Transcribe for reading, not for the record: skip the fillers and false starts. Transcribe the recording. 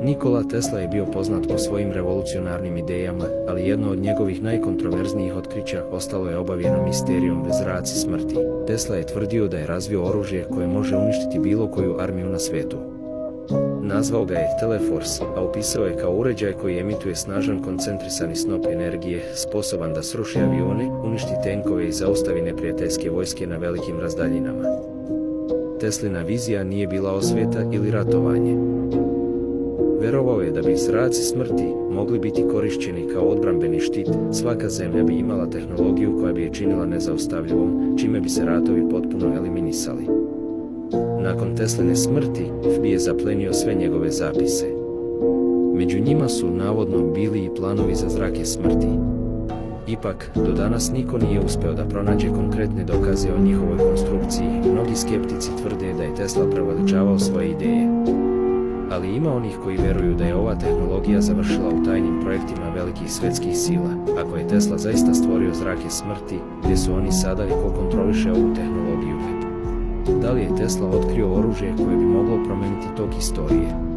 Nikola Tesla je bio poznat po svojim revolucionarnim idejama, ali jedno od njegovih najkontroverznijih otkrića ostalo je obavijeno misterijom bez zraci smrti. Tesla je tvrdio da je razvio oružje koje može uništiti bilo koju armiju na svijetu. Nazvao ga je Teleforce, a opisao je kao uređaj koji emituje snažan koncentrisani snop energije, sposoban da sruši avione, uništi tenkove i zaustavi neprijateljske vojske na velikim razdaljinama. Teslina vizija nije bila osveta ili ratovanje. Verovao je da bi zraci smrti mogli biti korišćeni kao odbrambeni štit, svaka zemlja bi imala tehnologiju koja bi je činila nezaustavljivom, čime bi se ratovi potpuno eliminisali. Nakon Tesline smrti, FBI je zaplenio sve njegove zapise. Među njima su navodno bili i planovi za zrake smrti. Ipak, do danas niko nije uspeo da pronađe konkretne dokaze o njihovoj konstrukciji. Mnogi skeptici tvrde da je Tesla preveličavao svoje ideje. Ali ima onih koji veruju da je ova tehnologija završila u tajnim projektima velikih svetskih sila. Ako je Tesla zaista stvorio zrake smrti, gdje su oni sada i ko kontroliše ovu tehnologiju? Da li je Tesla otkrio oružje koje bi moglo promijeniti tok istorije?